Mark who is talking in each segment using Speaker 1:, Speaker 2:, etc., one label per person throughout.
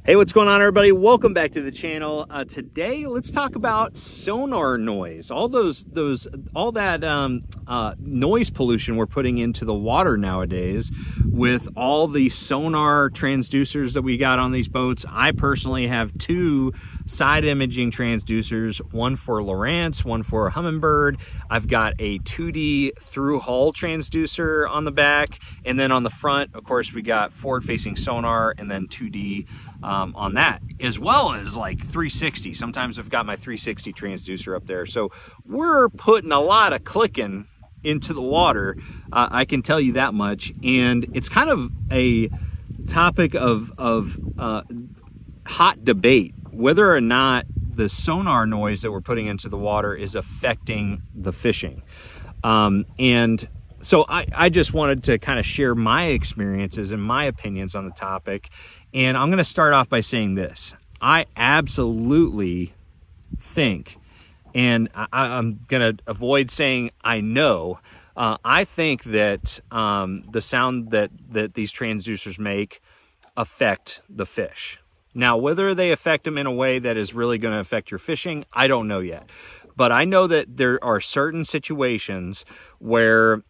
Speaker 1: Hey, what's going on, everybody? Welcome back to the channel. Today, let's talk about sonar noise. All that noise pollution we're putting into the water nowadays with all the sonar transducers that we got on these boats. I personally have two side imaging transducers, one for Lowrance, one for Humminbird. I've got a 2D through hull transducer on the back, and then on the front, of course, we got forward-facing sonar and then 2D on that, as well as like 360. Sometimes I've got my 360 transducer up there. So we're putting a lot of clicking into the water, I can tell you that much. And it's kind of a topic of hot debate, whether or not the sonar noise that we're putting into the water is affecting the fishing. And so I just wanted to kind of share my experiences and my opinions on the topic. And I'm going to start off by saying this. I absolutely think, and I'm going to avoid saying I know, I think that the sound that these transducers make affect the fish. Now, whether they affect them in a way that is really going to affect your fishing, I don't know yet. But I know that there are certain situations where,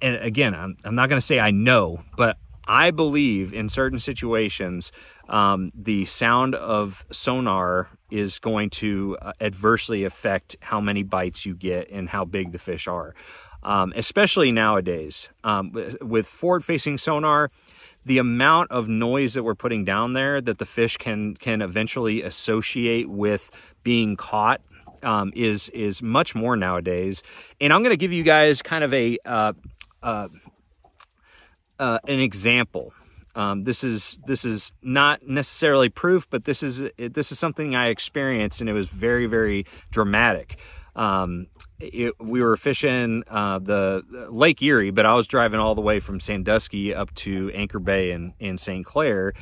Speaker 1: and again, I'm not going to say I know, but I believe in certain situations, the sound of sonar is going to adversely affect how many bites you get and how big the fish are. Especially nowadays, with forward-facing sonar, the amount of noise that we're putting down there that the fish can eventually associate with being caught is much more nowadays. And I'm going to give you guys kind of an example. This is not necessarily proof, but this is something I experienced, and it was very, very dramatic. We were fishing the Lake Erie, but I was driving all the way from Sandusky up to Anchor Bay in St. Clair.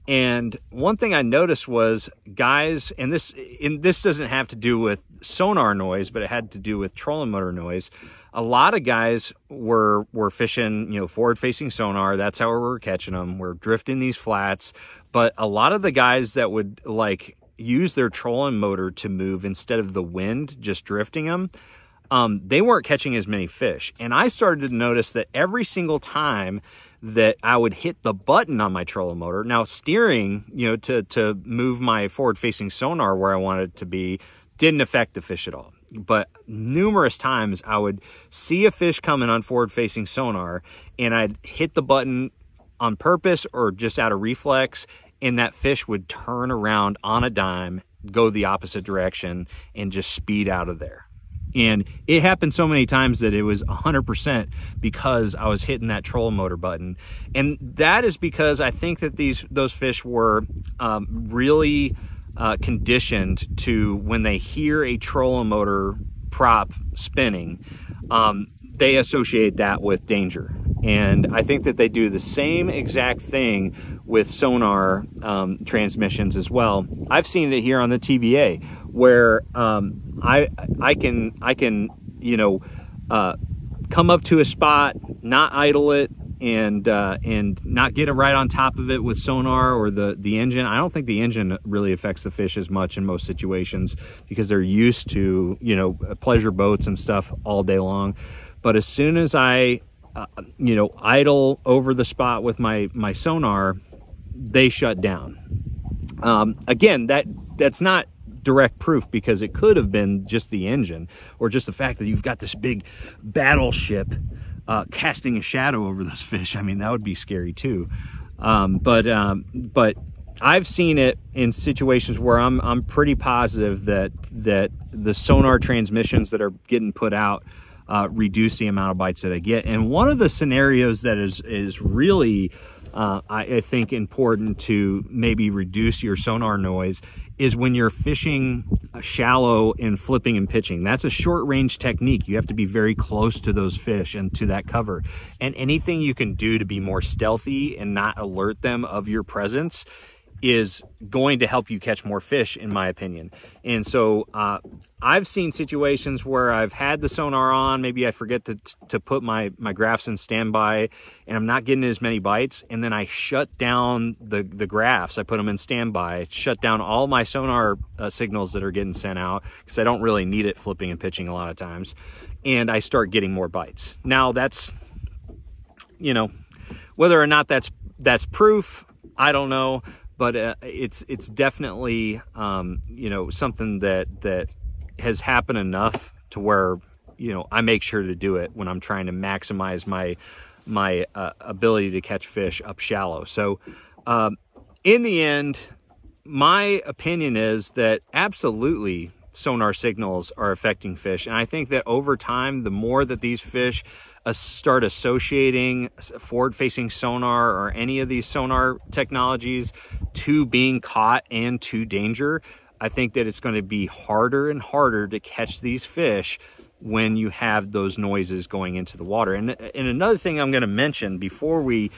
Speaker 1: And one thing I noticed was guys, and this doesn't have to do with sonar noise, but it had to do with trolling motor noise. A lot of guys were fishing, forward-facing sonar. That's how we were catching them. We're drifting these flats. But a lot of the guys that would use their trolling motor to move instead of the wind just drifting them, they weren't catching as many fish. And I started to notice that every single time that I would hit the button on my trolling motor, now steering, to move my forward-facing sonar where I wanted it to be, didn't affect the fish at all. But numerous times I would see a fish coming on forward-facing sonar, and I'd hit the button on purpose or just out of reflex, and that fish would turn around on a dime, go the opposite direction, and just speed out of there. And it happened so many times that it was 100% because I was hitting that trolling motor button. And that is because I think that those fish were really conditioned to, when they hear a trolling motor prop spinning, they associate that with danger. And I think that they do the same exact thing with sonar transmissions as well. I've seen it here on the TVA, where I can come up to a spot, not idle it, and not get it right on top of it with sonar or the engine. I don't think the engine really affects the fish as much in most situations because they're used to pleasure boats and stuff all day long. But as soon as I idle over the spot with my sonar, they shut down. Again, that's not direct proof, because it could have been just the engine or just the fact that you've got this big battleship casting a shadow over those fish. I mean, that would be scary too. But I've seen it in situations where I'm pretty positive that the sonar transmissions that are getting put out reduce the amount of bites that I get. And one of the scenarios that is really I think important to maybe reduce your sonar noise is when you're fishing shallow and flipping and pitching. That's a short range technique. You have to be very close to those fish and to that cover. And anything you can do to be more stealthy and not alert them of your presence is going to help you catch more fish, in my opinion. And so I've seen situations where I've had the sonar on, maybe I forget to put my graphs in standby, and I'm not getting as many bites, and then I shut down the graphs. I put them in standby, shut down all my sonar signals that are getting sent out, because I don't really need it flipping and pitching a lot of times, and I start getting more bites. Now that's, you know, whether or not that's proof, I don't know. But it's definitely, you know, something that has happened enough to where, you know, I make sure to do it when I'm trying to maximize my ability to catch fish up shallow. So in the end, my opinion is that absolutely sonar signals are affecting fish. And I think that over time, the more that these fish start associating forward-facing sonar or any of these sonar technologies to being caught and to danger, I think that it's going to be harder and harder to catch these fish when you have those noises going into the water. And another thing I'm going to mention before we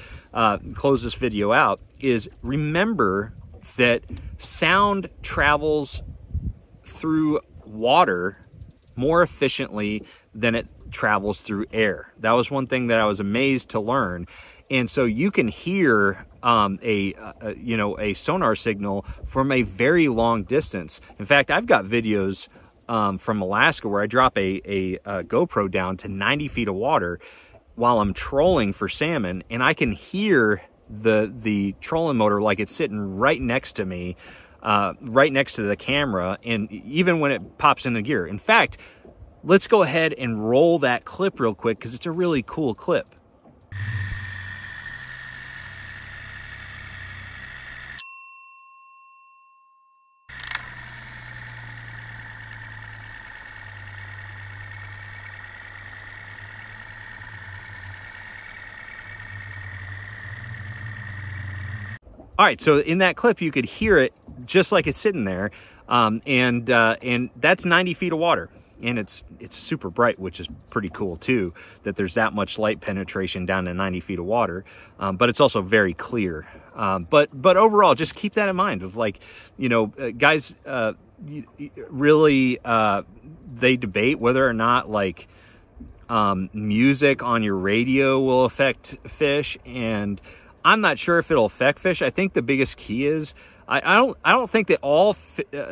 Speaker 1: close this video out is remember that sound travels through water more efficiently than it travels through air. That was one thing that I was amazed to learn. And so you can hear you know, a sonar signal from a very long distance. In fact, I've got videos from Alaska where I drop a GoPro down to 90 feet of water while I'm trolling for salmon, and I can hear the trolling motor like it's sitting right next to me, right next to the camera, and even when it pops into gear. In fact, let's go ahead and roll that clip real quick because it's a really cool clip. All right, so in that clip, you could hear it just like it's sitting there, and that's 90 feet of water, and it's super bright, which is pretty cool too, that there's that much light penetration down to 90 feet of water, but it's also very clear. But overall, just keep that in mind. Of like, you know, guys, really, they debate whether or not like music on your radio will affect fish, and I'm not sure if it'll affect fish. I think the biggest key is I don't think that all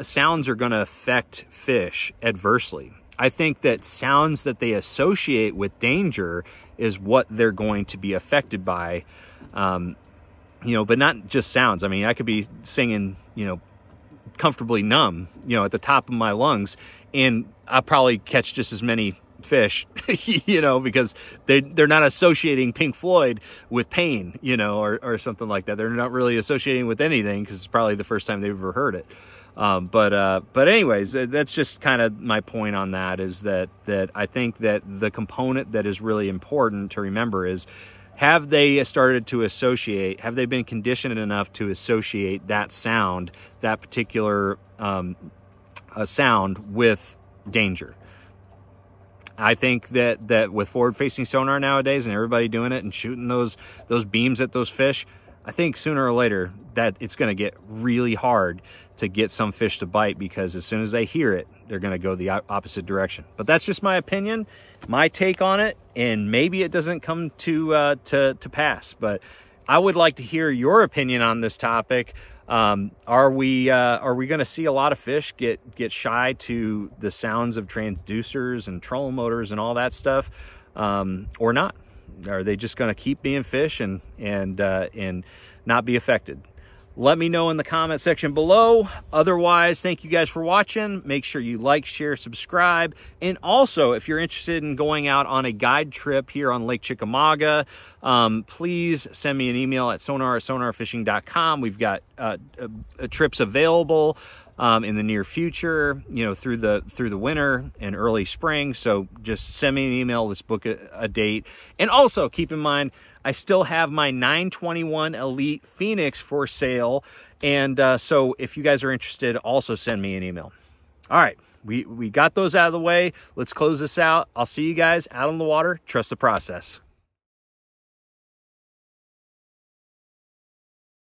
Speaker 1: sounds are going to affect fish adversely. I think that sounds that they associate with danger is what they're going to be affected by. You know, but not just sounds. I mean, I could be singing, you know, Comfortably Numb, you know, at the top of my lungs, and I'll probably catch just as many fish, you know, because they're not associating Pink Floyd with pain, you know, or something like that. They're not really associating with anything because it's probably the first time they've ever heard it. But anyways, that's just kind of my point on that, is that I think that the component that is really important to remember is, have they started to associate, have they been conditioned enough to associate that sound, that particular sound with danger? I think that with forward-facing sonar nowadays and everybody doing it and shooting those beams at those fish, I think sooner or later that it's going to get really hard to get some fish to bite, because as soon as they hear it, they're going to go the opposite direction. But that's just my opinion, my take on it, and maybe it doesn't come to pass. But I would like to hear your opinion on this topic. Are we going to see a lot of fish get shy to the sounds of transducers and trolling motors and all that stuff, or not? Are they just going to keep being fish and not be affected? Let me know in the comment section below. Otherwise, thank you guys for watching. Make sure you like, share, subscribe. And also, if you're interested in going out on a guide trip here on Lake Chickamauga, please send me an email at sonar@sonarfishing.com. We've got trips available in the near future, you know, through the winter and early spring. So just send me an email. Let's book a date. And also keep in mind, I still have my 921 Elite Phoenix for sale. And so if you guys are interested, also send me an email. All right, we got those out of the way. Let's close this out. I'll see you guys out on the water. Trust the process.